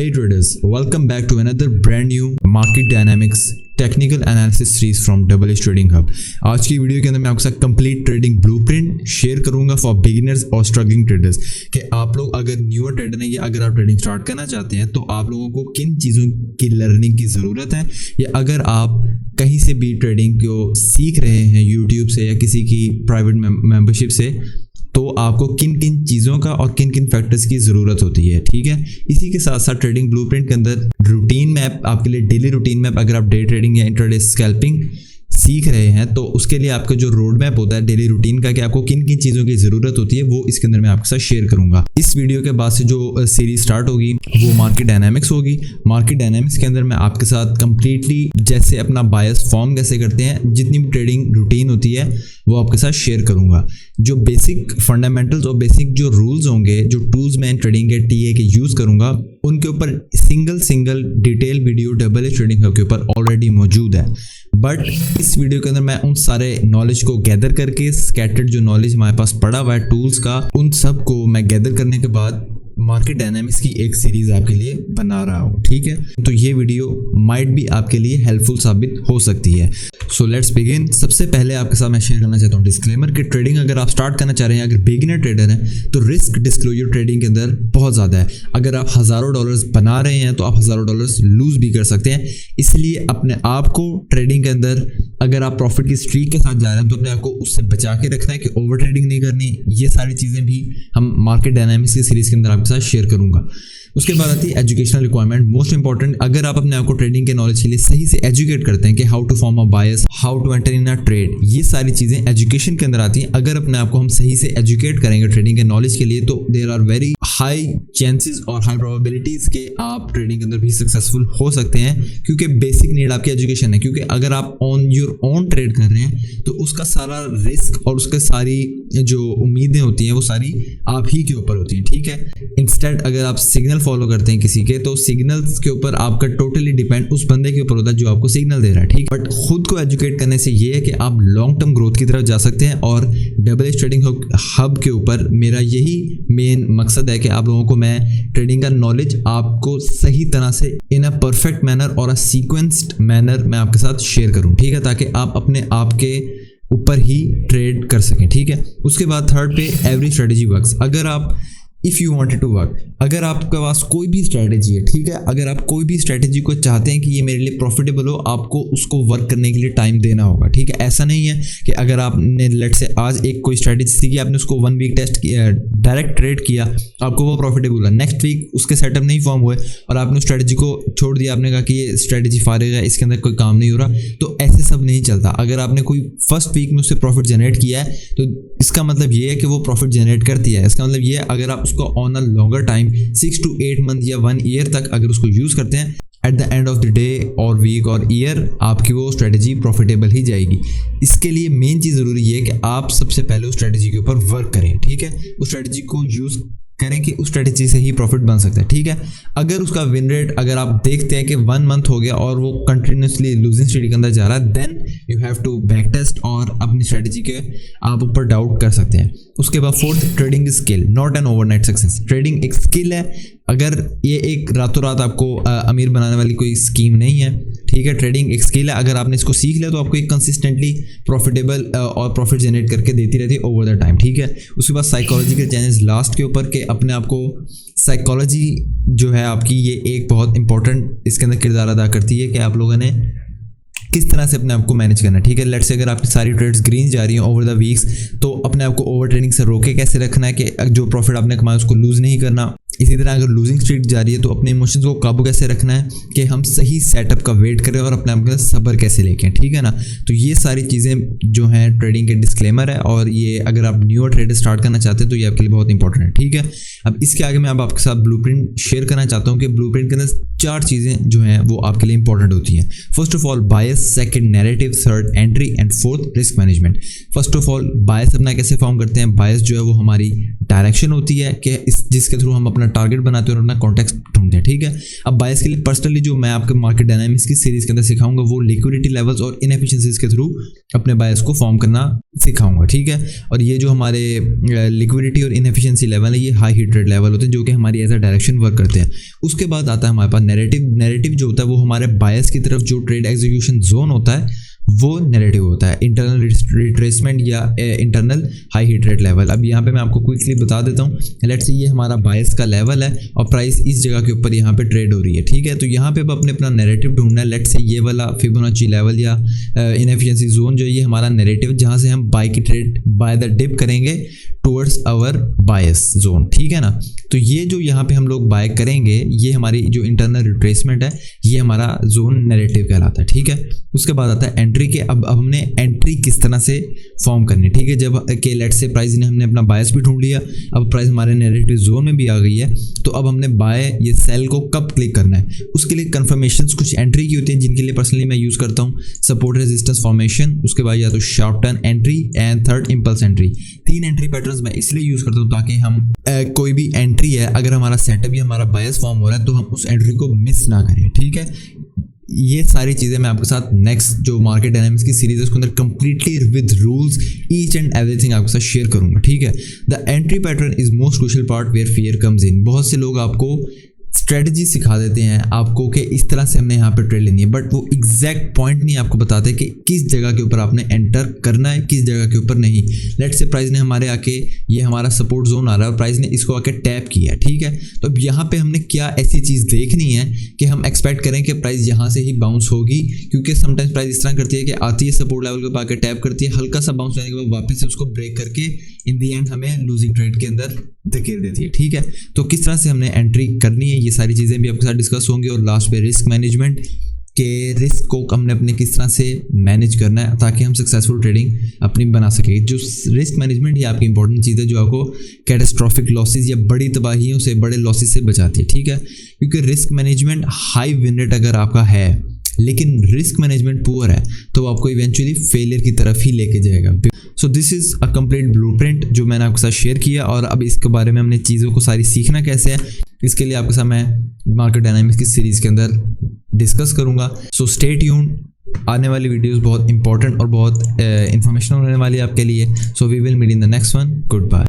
Hey traders, welcome back to another brand new market dynamics technical analysis series from double trading hub. आज की video के अंदर मैं आपके साथ कंप्लीट ट्रेडिंग ब्लूप्रिंट शेयर करूंगा फॉर बिगिनर्स और स्ट्रगलिंग ट्रेडर्स कि आप लोग अगर न्यूअर ट्रेडर हैं या अगर आप ट्रेडिंग स्टार्ट करना चाहते हैं तो आप लोगों को किन चीज़ों की लर्निंग की ज़रूरत है, या अगर आप कहीं से भी ट्रेडिंग को सीख रहे हैं यूट्यूब से या किसी की प्राइवेट मेंबरशिप से, तो आपको किन किन चीज़ों का और किन किन फैक्टर्स की ज़रूरत होती है। ठीक है, इसी के साथ साथ ट्रेडिंग ब्लूप्रिंट के अंदर रूटीन मैप आपके लिए, डेली रूटीन मैप अगर आप डे ट्रेडिंग या इंट्राडे स्कैल्पिंग सीख रहे हैं तो उसके लिए आपका जो रोड मैप होता है डेली रूटीन का कि आपको किन किन चीज़ों की ज़रूरत होती है, वो इसके अंदर मैं आपके साथ शेयर करूंगा। इस वीडियो के बाद से जो सीरीज स्टार्ट होगी वो मार्केट डायनामिक्स होगी। मार्केट डायनामिक्स के अंदर मैं आपके साथ कंप्लीटली जैसे अपना बायस फॉर्म कैसे करते हैं, जितनी भी ट्रेडिंग रूटीन होती है वो आपके साथ शेयर करूंगा। जो बेसिक फंडामेंटल्स और बेसिक जो रूल्स होंगे, जो टूल्स मैं ट्रेडिंग के टीए के यूज़ करूंगा, उनके ऊपर single detail video double trading hub के ऊपर ऑलरेडी मौजूद है। बट इस वीडियो के अंदर मैं उन सारे नॉलेज को गैदर करके, स्कैटर्ड जो नॉलेज हमारे पास पड़ा हुआ है टूल्स का, उन सब को मैं गैदर करने के बाद मार्केट डायनामिक्स की एक सीरीज आपके लिए बना रहा हूँ। ठीक है, तो ये वीडियो माइट भी आपके लिए हेल्पफुल साबित हो सकती है। So let's begin. सबसे पहले आपके साथ मैं शेयर करना चाहता हूँ डिस्क्लेमर कि ट्रेडिंग अगर आप स्टार्ट करना चाह रहे हैं, अगर बिगिनर ट्रेडर हैं, तो रिस्क डिस्क्लोजर ट्रेडिंग के अंदर बहुत ज़्यादा है। अगर आप हज़ारों डॉलर्स बना रहे हैं तो आप हज़ारों डॉलर्स लूज भी कर सकते हैं। इसलिए अपने आप को ट्रेडिंग के अंदर अगर आप प्रॉफिट की स्ट्रीक के साथ जा रहे हैं तो अपने आप को उससे बचा के रखना है कि ओवर ट्रेडिंग नहीं करनी। ये सारी चीज़ें भी हम मार्केट डायनामिक्स की सीरीज़ के अंदर आपके साथ शेयर करूंगा। उसके बाद आती है एजुकेशनल रिक्वायरमेंट, मोस्ट इंपॉर्टेंट। अगर आप अपने आप को ट्रेडिंग के नॉलेज के लिए सही से एजुकेट करते हैं कि how to form a bias, how to enter in a trade, ये सारी चीज़ें एजुकेशन के अंदर आती हैं। अगर अपने आप को हम सही से एजुकेट करेंगे ट्रेडिंग के नॉलेज के लिए तो there are very high chances और हाई प्रोबेबिलिटीज़ के आप ट्रेडिंग के अंदर भी सक्सेसफुल हो सकते हैं, क्योंकि बेसिक नीड आपकी एजुकेशन है। क्योंकि अगर आप ऑन योर ओन ट्रेड कर रहे हैं तो उसका सारा रिस्क और उसके सारी जो उम्मीदें होती हैं वो सारी आप ही के ऊपर होती हैं। ठीक है, इंस्टेड अगर आप सिग्नल फॉलो करते हैं किसी के, तो सिग्नल्स के ऊपर आपका टोटली डिपेंड उस बंदे के ऊपर होता है जो आपको सिग्नल दे रहा है। ठीक, बट खुद को एजुकेट करने से ये है कि आप लॉन्ग टर्म ग्रोथ की तरफ जा सकते हैं। और डबल ट्रेडिंग हब के ऊपर मेरा यही मेन मकसद है कि आप लोगों को मैं ट्रेडिंग का नॉलेज आपको सही तरह से इन अ परफेक्ट मैनर और अ सीक्वेंस्ड मैनर मैं आपके साथ शेयर करूं। ठीक है, ताकि आप अपने आप के ऊपर ही ट्रेड कर सकें। ठीक है, उसके बाद थर्ड पे एवरी स्ट्रेटेजी वर्क्स। अगर आप if you wanted to work, अगर आपके पास कोई भी स्ट्रैटेजी है, ठीक है, अगर आप कोई भी स्ट्रैटेजी को चाहते हैं कि ये मेरे लिए प्रॉफिटेबल हो, आपको उसको वर्क करने के लिए टाइम देना होगा। ठीक है, ऐसा नहीं है कि अगर आपने लेट से आज एक कोई स्ट्रैटेजी सीखी, आपने उसको 1 वीक टेस्ट किया, डायरेक्ट ट्रेड किया, आपको वो प्रॉफिटेबल हुआ, नेक्स्ट वीक उसके सेटअप नहीं फॉर्म हुए और आपने स्ट्रैटेजी को छोड़ दिया, आपने कहा कि ये स्ट्रैटेजी फारिग है, इसके अंदर कोई काम नहीं हो रहा, तो ऐसे सब नहीं चलता। अगर आपने कोई फर्स्ट वीक में उससे प्रॉफिट जनरेट किया है तो इसका मतलब ये है कि वो प्रॉफिट जनरेट करती है। इसका मतलब ये है अगर आप उसको on a longer time 6 to 8 month या 1 ईयर तक अगर उसको यूज़ करते हैं, at the end of the day और वीक और ईयर आपकी वो स्ट्रेटजी प्रॉफिटेबल ही जाएगी। इसके लिए मेन चीज़ ज़रूरी है कि आप सबसे पहले उस स्ट्रेटजी के ऊपर वर्क करें। ठीक है, उस स्ट्रेटजी को यूज़ करें कि उस स्ट्रेटजी से ही प्रॉफिट बन सकता है। ठीक है, अगर उसका विन रेट अगर आप देखते हैं कि 1 मंथ हो गया और वो कंटिन्यूसली लूजिंग स्ट्रेटजी के अंदर जा रहा है, then you have to back test और अपनी स्ट्रेटजी के आप ऊपर डाउट कर सकते हैं। उसके बाद fourth, trading skill not an overnight success. Trading एक स्किल है, अगर ये एक रातों रात आपको अमीर बनाने वाली कोई स्कीम नहीं है। ठीक है, ट्रेडिंग एक स्किल है, अगर आपने इसको सीख लिया तो आपको एक कंसिस्टेंटली प्रॉफिटेबल और प्रॉफिट जनरेट करके देती रहती है ओवर द टाइम। ठीक है, उसके बाद साइकोलॉजिकल चेंजेस लास्ट के ऊपर के अपने आप को साइकोलॉजी जो है आपकी, ये एक बहुत इंपॉर्टेंट इसके अंदर किरदार अदा करती है कि आप लोगों ने किस तरह से अपने आप को मैनेज करना है। ठीक है, लेट्स से अगर आपकी सारी ट्रेड्स ग्रीन जा रही हैं ओवर द वीक्स, तो अपने आप को ओवर ट्रेडिंग से रोके कैसे रखना है कि जो प्रॉफिट आपने कमाया उसको लूज़ नहीं करना। इसी तरह अगर लूजिंग स्ट्रीक जा रही है तो अपने इमोशंस को काबू कैसे रखना है कि हम सही सेटअप का वेट करें और अपने आप का सब्र कैसे लेके। ठीक है ना, तो ये सारी चीज़ें जो हैं ट्रेडिंग के डिस्क्लेमर है, और ये अगर आप न्यूअर ट्रेड स्टार्ट करना चाहते हैं तो ये आपके लिए बहुत इंपॉर्टेंट है। ठीक है, अब इसके आगे मैं अब आपके साथ ब्लूप्रिंट शेयर करना चाहता हूँ कि ब्लूप्रिंट के अंदर 4 चीज़ें जो हैं वो आपके लिए इंपॉर्टेंट होती हैं। First of all bias, second narrative, third entry and fourth risk management. First of all bias अपना कैसे फॉर्म करते हैं? बायस जो है वो हमारी डायरेक्शन होती है कि जिसके थ्रू हम अपना टारगेट बनाते हैं और अपना कॉन्टेक्स्ट ढूंढते हैं, ठीक है। अब बायस के लिए पर्सनली जो मैं आपके मार्केट डायनामिक्स की सीरीज के अंदर सिखाऊंगा वो लिक्विडिटी लेवल्स और इनएफिशिएंसीज के थ्रू अपने बायस को फॉर्म करना सिखाऊंगा, ठीक है। और ये जो हमारे लिक्विडिटी और इनएफिशिएंसी लेवल है ये हाई हिट रेट लेवल होते हैं जो कि हमारी एज अ डायरेक्शन वर्क करते हैं। उसके बाद आता है हमारे पास नैरेटिव जो होता है वो हमारे बायस की तरफ जो ट्रेड एग्जीक्यूशन जोन होता है वो नैरेटिव होता है, इंटरनल रिट्रेसमेंट या internal high hit rate level. अब यहाँ पे मैं आपको क्विकली बता देता हूँ। लेट्स से ये हमारा बायस का लेवल है और प्राइस इस जगह के ऊपर यहाँ पे ट्रेड हो रही है, ठीक है। तो यहाँ पे अब अपने अपना नैरेटिव ढूंढना है। लेट्स से ये वाला फिबोनाची लेवल या इनएफिशिएंसी जोन जो ये हमारा नैरेटिव जहाँ से हम बाय की ट्रेड बाय द डिप करेंगे टुवर्ड्स आवर बायस जोन, ठीक है ना। तो ये जो यहाँ पे हम लोग बाय करेंगे ये हमारी जो इंटरनल रिट्रेसमेंट है ये हमारा जोन नैरेटिव कहलाता है, ठीक है। उसके बाद आता है एंट्री के। अब हमने एंट्री किस तरह से फॉर्म करनी है, ठीक है। जब के लेट्स से प्राइस ने हमने अपना बायस भी ढूंढ लिया, अब प्राइस हमारे नैरेटिव जोन में भी आ गई है, तो अब हमने बाय ये सेल को कब क्लिक करना है उसके लिए कंफर्मेशंस कुछ एंट्री की होती है जिनके लिए पर्सनली मैं यूज़ करता हूँ सपोर्ट रेजिस्टेंस फॉर्मेशन, उसके बाद या तो sharp turn entry and third impulse entry. 3 entry patterns मैं इसलिए यूज़ करता हूँ ताकि हम कोई भी एंट्री है अगर हमारा सेटअप या हमारा बायस फॉर्म हो रहा है तो हम उस एंट्री को मिस ना करें, ठीक है। ये सारी चीज़ें मैं आपके साथ नेक्स्ट जो मार्केट डायनामिक्स की सीरीज है उसके अंदर completely with rules each and everything आपके साथ शेयर करूंगा, ठीक है। The entry pattern is most crucial part where fear comes in. बहुत से लोग आपको स्ट्रेटजी सिखा देते हैं आपको कि इस तरह से हमने यहाँ पे ट्रेड लेनी है, बट वो एग्जैक्ट पॉइंट नहीं आपको बताते कि किस जगह के ऊपर आपने एंटर करना है किस जगह के ऊपर नहीं। लेट्स से प्राइस ने हमारे आके ये हमारा सपोर्ट जोन आ रहा है और प्राइस ने इसको आके टैप किया, ठीक है। तो अब यहाँ पे हमने क्या ऐसी चीज़ देखनी है कि हम एक्सपेक्ट करें कि प्राइस यहाँ से ही बाउंस होगी, क्योंकि समटाइम्स प्राइस इस तरह करती है कि आती है सपोर्ट लेवल के आके टैप करती है, हल्का सा बाउंस लेने के बाद वापस से उसको ब्रेक करके इन दी एंड हमें लूजिंग ट्रेड के अंदर धकेल देती है, ठीक है। तो किस तरह से हमने एंट्री करनी है ये सारी चीज़ें भी आपके साथ डिस्कस होंगी। और लास्ट पे रिस्क मैनेजमेंट के रिस्क को हमने अपने किस तरह से मैनेज करना है ताकि हम सक्सेसफुल ट्रेडिंग अपनी बना सके। जो रिस्क मैनेजमेंट ये आपकी इंपॉर्टेंट चीज़ है जो आपको कैटास्ट्रॉफिक लॉसेस या बड़ी तबाहियों से बड़े लॉसेस से बचाती है, ठीक है। क्योंकि risk management high win rate अगर आपका है लेकिन रिस्क मैनेजमेंट पुअर है तो आपको इवेंचुअली फेलियर की तरफ ही लेके जाएगा। So this is a complete blueprint जो मैंने आपके साथ शेयर किया। और अब इसके बारे में हमने चीज़ों को सारी सीखना कैसे है इसके लिए आपके साथ मैं मार्केट डायनामिक्स की सीरीज़ के अंदर डिस्कस करूँगा। सो स्टे ट्यून्ड, आने वाली वीडियोस बहुत इंपॉर्टेंट और बहुत इंफॉर्मेशनल होने वाली है आपके लिए। So we will meet in the next one. Good bye.